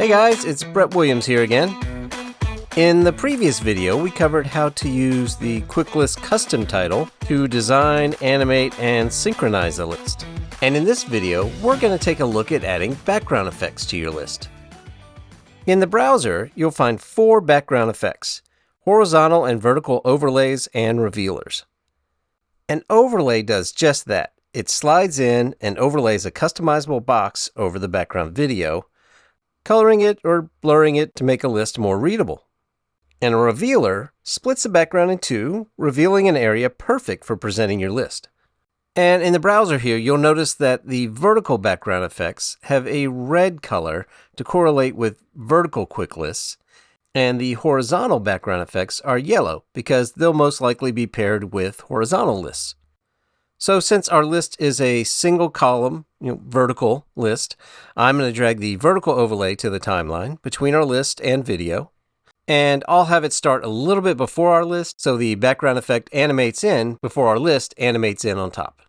Hey guys, it's Brett Williams here again. In the previous video, we covered how to use the Quick List custom title to design, animate, and synchronize a list. And in this video, we're going to take a look at adding background effects to your list. In the browser, you'll find 4 background effects: horizontal and vertical overlays and revealers. An overlay does just that. It slides in and overlays a customizable box over the background video, coloring it or blurring it to make a list more readable. And a revealer splits the background in two, revealing an area perfect for presenting your list. And in the browser here, you'll notice that the vertical background effects have a red color to correlate with vertical quick lists, and the horizontal background effects are yellow because they'll most likely be paired with horizontal lists. So since our list is a single column, vertical list, I'm going to drag the vertical overlay to the timeline between our list and video. And I'll have it start a little bit before our list, so the background effect animates in before our list animates in on top.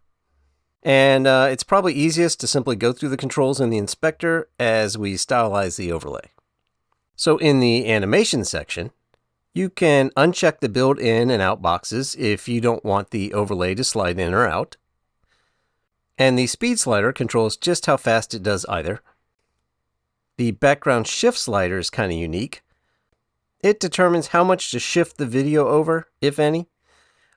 And it's probably easiest to simply go through the controls in the inspector as we stylize the overlay. So in the animation section, you can uncheck the build in and out boxes if you don't want the overlay to slide in or out. And the speed slider controls just how fast it does either. The background shift slider is kind of unique. It determines how much to shift the video over, if any.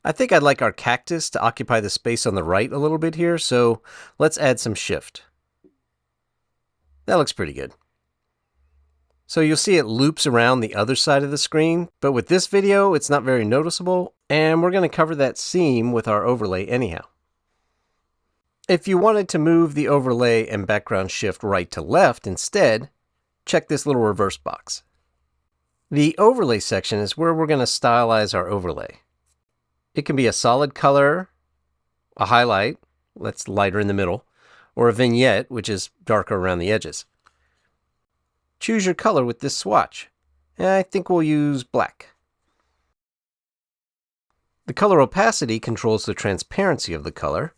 I think I'd like our cactus to occupy the space on the right a little bit here, so let's add some shift. That looks pretty good. So you'll see it loops around the other side of the screen, but with this video, it's not very noticeable, and we're going to cover that seam with our overlay anyhow. If you wanted to move the overlay and background shift right to left instead, check this little reverse box. The overlay section is where we're going to stylize our overlay. It can be a solid color, a highlight, that's lighter in the middle, or a vignette, which is darker around the edges. Choose your color with this swatch. I think we'll use black. The color opacity controls the transparency of the color.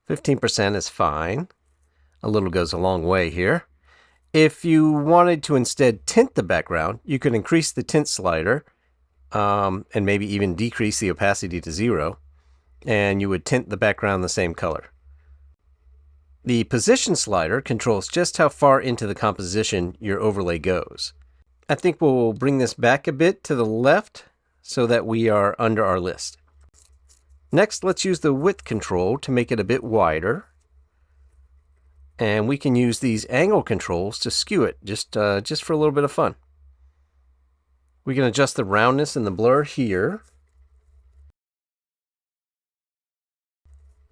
15% is fine. A little goes a long way here. If you wanted to instead tint the background, you could increase the tint slider and maybe even decrease the opacity to 0, and you would tint the background the same color. The position slider controls just how far into the composition your overlay goes. I think we'll bring this back a bit to the left so that we are under our list. Next, let's use the width control to make it a bit wider. And we can use these angle controls to skew it just for a little bit of fun. We can adjust the roundness and the blur here.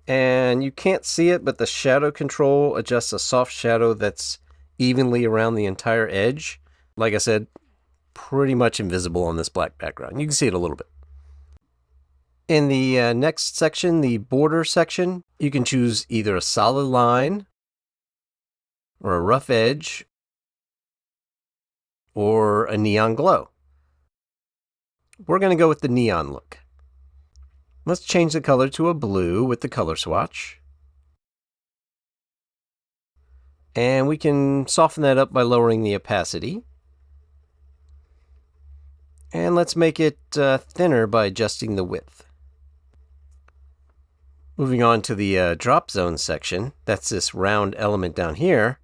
And you can't see it, but the shadow control adjusts a soft shadow that's evenly around the entire edge. Like I said, pretty much invisible on this black background. You can see it a little bit. In the next section, the border section, you can choose either a solid line, or a rough edge, or a neon glow. We're going to go with the neon look. Let's change the color to a blue with the color swatch. And we can soften that up by lowering the opacity. And let's make it thinner by adjusting the width. Moving on to the drop zone section, that's this round element down here.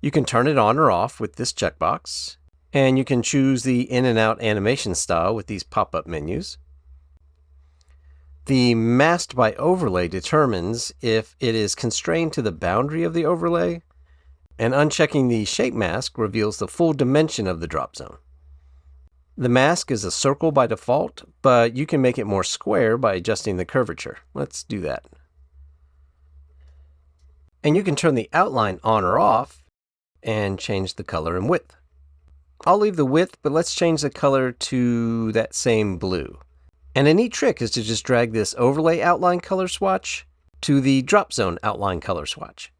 You can turn it on or off with this checkbox. And you can choose the in and out animation style with these pop-up menus. The masked by overlay determines if it is constrained to the boundary of the overlay, and unchecking the shape mask reveals the full dimension of the drop zone. The mask is a circle by default, but you can make it more square by adjusting the curvature. Let's do that. And you can turn the outline on or off and change the color and width. I'll leave the width, but let's change the color to that same blue. And a neat trick is to just drag this overlay outline color swatch to the drop zone outline color swatch.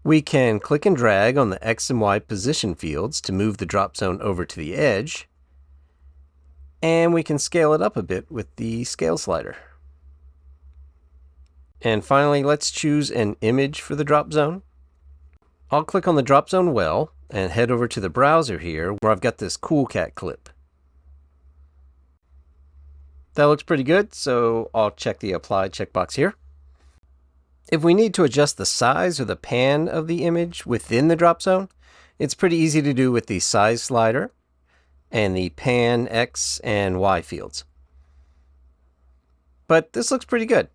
We can click and drag on the X and Y position fields to move the drop zone over to the edge. And we can scale it up a bit with the scale slider. And finally, let's choose an image for the drop zone. I'll click on the drop zone well and head over to the browser here where I've got this Cool Cat clip. That looks pretty good, so I'll check the Apply checkbox here. If we need to adjust the size or the pan of the image within the drop zone, it's pretty easy to do with the size slider and the pan X and Y fields. But this looks pretty good.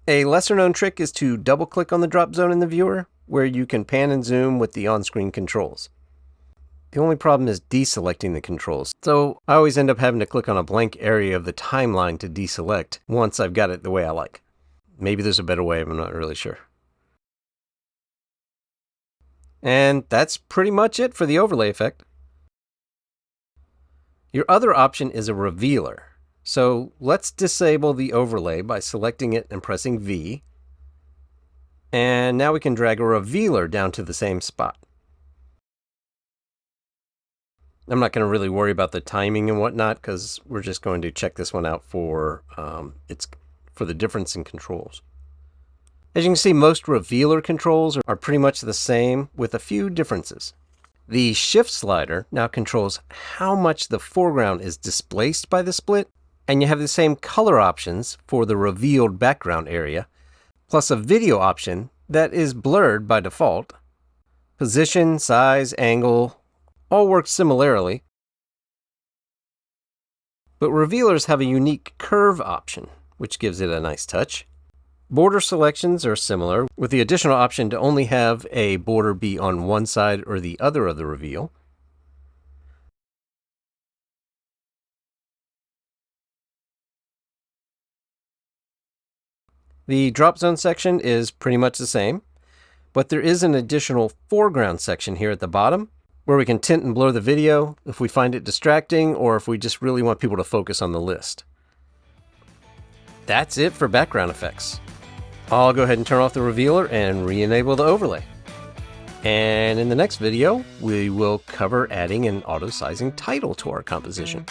A lesser known trick is to double click on the drop zone in the viewer, where you can pan and zoom with the on-screen controls. The only problem is deselecting the controls, so I always end up having to click on a blank area of the timeline to deselect once I've got it the way I like. Maybe there's a better way, I'm not really sure. And that's pretty much it for the overlay effect. Your other option is a revealer. So let's disable the overlay by selecting it and pressing V. And now we can drag a revealer down to the same spot. I'm not going to really worry about the timing and whatnot because we're just going to check this one out for the difference in controls. As you can see, most revealer controls are pretty much the same with a few differences. The shift slider now controls how much the foreground is displaced by the split, and you have the same color options for the revealed background area, plus a video option that is blurred by default. Position, size, angle, all work similarly, but revealers have a unique curve option, which gives it a nice touch. Border selections are similar, with the additional option to only have a border be on one side or the other of the reveal. The drop zone section is pretty much the same, but there is an additional foreground section here at the bottom where we can tint and blur the video if we find it distracting or if we just really want people to focus on the list. That's it for background effects. I'll go ahead and turn off the revealer and re-enable the overlay. And in the next video, we will cover adding an auto-sizing title to our composition.